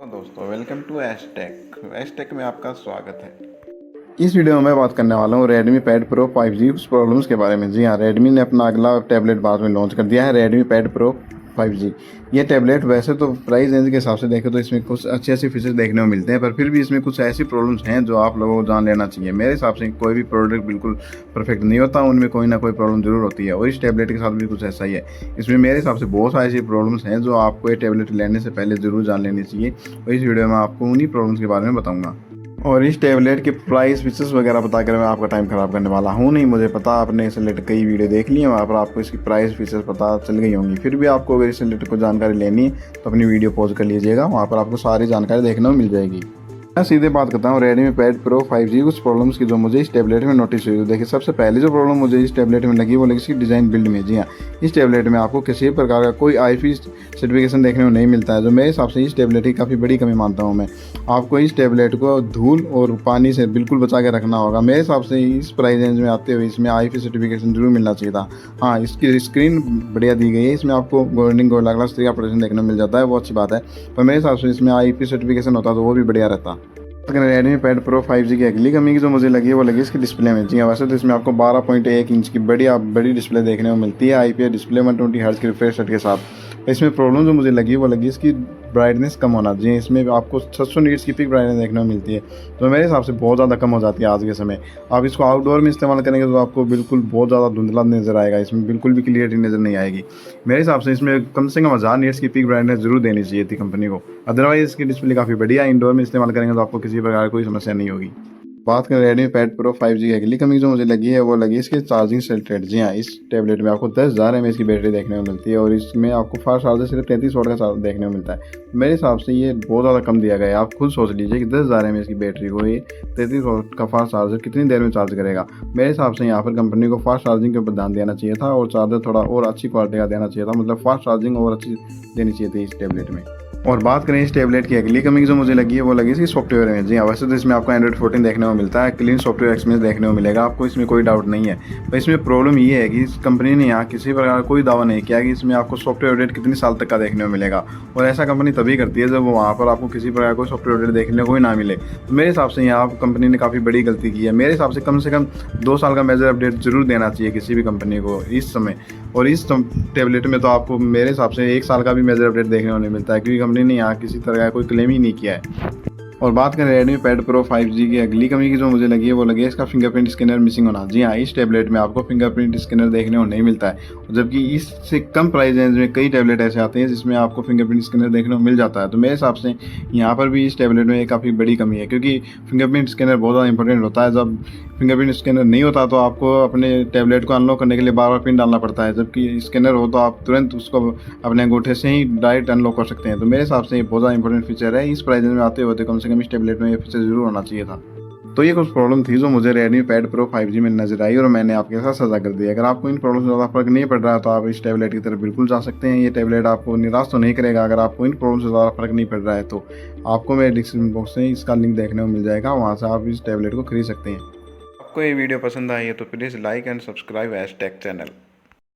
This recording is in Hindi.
दोस्तों वेलकम टू एशटेक में आपका स्वागत है। इस वीडियो में मैं बात करने वाला हूँ Redmi Pad Pro 5G कुछ प्रॉब्लम्स के बारे में। जी हाँ, Redmi ने अपना अगला टैबलेट बाद में लॉन्च कर दिया है, Redmi Pad Pro 5G। ये टैबलेट वैसे तो प्राइस रेंज के हिसाब से देखें तो इसमें कुछ अच्छे फीचर्स देखने को मिलते हैं, पर फिर भी इसमें कुछ ऐसी प्रॉब्लम्स हैं जो आप लोगों को जान लेना चाहिए। मेरे हिसाब से कोई भी प्रोडक्ट बिल्कुल परफेक्ट नहीं होता, उनमें कोई ना कोई प्रॉब्लम जरूर होती है, और इस टैबलेट के साथ भी कुछ ऐसा ही है। इसमें मेरे हिसाब से बहुत सारी ऐसी प्रॉब्लम्स हैं जो आपको ये टैबलेट लेने से पहले ज़रूर जान लेनी चाहिए, और इस वीडियो में आपको उन्हीं प्रॉब्लम्स के बारे में बताऊँगा। और इस टैबलेट के प्राइस फीचर्स वगैरह बताकर मैं आपका टाइम ख़राब करने वाला हूँ नहीं। मुझे पता आपने इससे रिलेटेड कई वीडियो देख ली है, वहाँ पर आपको इसकी प्राइस फीचर्स पता चल गई होंगी। फिर भी आपको अगर इससे रिलेटेड कोई जानकारी लेनी है तो अपनी वीडियो पॉज कर लीजिएगा, वहाँ पर आपको सारी जानकारी देखने को मिल जाएगी। मैं सीधे बात करता हूँ Redmi Pad Pro 5G कुछ प्रॉब्लम्स की जो मुझे इस टैबलेट में नोटिस हुई। तो देखिए, सबसे पहले जो प्रॉब्लम मुझे इस टैबलेट में लगी वो लगी इसकी डिज़ाइन बिल्ड में। जी हाँ, इस टैबलेट में आपको किसी प्रकार का कोई IP सर्टिफिकेशन देखने को नहीं मिलता है, जो मेरे हिसाब से इस टैबलेट की काफ़ी बड़ी कमी मानता हूँ मैं। आपको इस टैबलेट को धूल और पानी से बिल्कुल बचा के रखना होगा। मेरे हिसाब से इस प्राइस रेंज में आते हुए इसमें IP सर्टिफिकेशन जरूर मिलना चाहिए था। हाँ, इसकी स्क्रीन बढ़िया दी गई है, इसमें आपको गोल्डन गोरिल्ला ग्लास 3 का प्रोटेक्शन देखने को मिल जाता है, वो अच्छी बात है, पर मेरे हिसाब से इसमें IP सर्टिफिकेशन होता तो वो भी बढ़िया रहता। अगर Redmi Pad Pro 5G की अगली कमी की जो मुझे लगी है वो लगी इसकी डिस्प्ले में। जी हाँ, वैसे तो इसमें आपको 12.1 इंच की बड़ी डिस्प्ले देखने को मिलती है, IPS डिस्प्ले 120 हर्ट्ज की रिफ्रेश रेट के साथ। इसमें प्रॉब्लम जो मुझे लगी वो लगी इसकी ब्राइटनेस कम होना। जी, इसमें आपको 600 नीट्स की पिक ब्राइटनेस देखने को मिलती है, तो मेरे हिसाब से बहुत ज़्यादा कम हो जाती है आज के समय। आप इसको आउटडोर में इस्तेमाल करेंगे तो आपको बिल्कुल बहुत ज़्यादा धुंधला नज़र आएगा, इसमें बिल्कुल भी क्लियरिटी नज़र नहीं आएगी। मेरे हिसाब से इसमें कम से कम 1000 नीट्स की पिक ब्राइटनेस जरूर देनी चाहिए थी कंपनी को, अदरवाइज़ इसकी डिस्प्ले काफ़ी बढ़िया, इंडोर में इस्तेमाल करेंगे तो आपको किसी प्रकार कोई समस्या नहीं होगी। बात करें Redmi Pad Pro 5G की अगली कमी जो मुझे लगी है वो लगी इसके चार्जिंग रेट। जी हाँ, इस टैबलेट में आपको 10,000 mAh की बैटरी देखने को मिलती है, और इसमें आपको फास्ट चार्जर सिर्फ 33 वाट का चार्जर देखने को मिलता है। मेरे हिसाब से ये बहुत ज़्यादा कम दिया गया है। आप खुद सोच लीजिए कि 10,000 mAh की बैटरी को ये 33 वाट का फास्ट चार्जर कितनी देर में चार्ज करेगा। मेरे हिसाब से यहाँ पर कंपनी को फास्ट चार्जिंग के ऊपर ध्यान देना चाहिए था, और चार्जर थोड़ा और अच्छी क्वालिटी का देना चाहिए था, मतलब फास्ट चार्जिंग और अच्छी देनी चाहिए थी इस टैबलेट में। और बात करें इस टैबलेट की अगली कमी जो मुझे लगी है वो लगी इसकी सॉफ्टवेयर में। जी हाँ, वैसे तो इसमें आपको Android 14 देखने को मिलता है, क्लीन सॉफ्टवेयर एक्सपीरियंस देखने को मिलेगा आपको, इसमें कोई डाउट नहीं है। पर इसमें प्रॉब्लम ये है कि इस कंपनी ने यहाँ किसी प्रकार कोई दावा नहीं किया कि इसमें आपको सॉफ्टवेयर अपडेट कितनी साल तक का देखने को मिलेगा, और ऐसा कंपनी तभी करती है जब वहाँ पर आपको किसी प्रकार कोई सॉफ्टवेयर अपडेट देखने को ही ना मिले। तो मेरे हिसाब से यहाँ कंपनी ने काफ़ी बड़ी गलती की है। मेरे हिसाब से कम 2 साल का मेजर अपडेट जरूर देना चाहिए किसी भी कंपनी को इस समय, और इस टैबलेट में तो आपको मेरे हिसाब से 1 साल का भी मेजर अपडेट देखने को नहीं मिलता है, क्योंकि कंपनी ने यहाँ किसी तरह का कोई क्लेम ही नहीं किया है। और बात करें Redmi Pad Pro 5G की अगली कमी की जो मुझे लगी है वो लगी है इसका फिंगरप्रिंट स्कैनर मिसिंग होना। जी हाँ, इस टैबलेट में आपको फिंगरप्रिंट स्कैनर देखने को नहीं मिलता है, जबकि इससे कम प्राइस रेंज में कई टैबलेट ऐसे आते हैं जिसमें आपको फिंगरप्रिंट स्कैनर देखने को मिल जाता है। तो मेरे हिसाब से यहाँ पर भी इस टैबलेट में काफ़ी बड़ी कमी है, क्योंकि फिंगरप्रिंट स्कैनर बहुत ज़्यादा इंपॉर्टेंट होता है। जब फिंगरप्रिंट स्कैनर नहीं होता तो आपको अपने टैबलेट को अनलॉक करने के लिए बार पिन डालना पड़ता है, जबकि स्कैनर हो तो आप तुरंत उसको अपने अंगूठे से ही डायरेक्ट अनलॉक कर सकते हैं। तो मेरे हिसाब से ये बहुत ज़्यादा इंपॉर्टेंट फीचर है, इस प्राइस में आते होते कम से कम इस टैबलेट में ये फीचर जरूर होना चाहिए था। तो ये कुछ प्रॉब्लम थी जो मुझे Redmi Pad Pro 5G में नजर आई, और मैंने आपके साथ साझा कर दिया। अगर आपको इन प्रॉब्लम से ज़्यादा फर्क नहीं पड़ रहा है तो आप इस टैबलेट की तरफ बिल्कुल जा सकते हैं। ये टैबलेट आपको निराश तो नहीं करेगा। अगर आपको इन प्रॉब्लम से ज़्यादा फर्क नहीं पड़ रहा है तो आपको मेरे डिस्क्रिप्शन बॉक्स में इसका लिंक देखने को मिल जाएगा, वहाँ से आप इस टैबलेट को खरीद सकते हैं। आपको ये वीडियो पसंद आई है तो प्लीज़ लाइक एंड सब्सक्राइब एशटेक चैनल।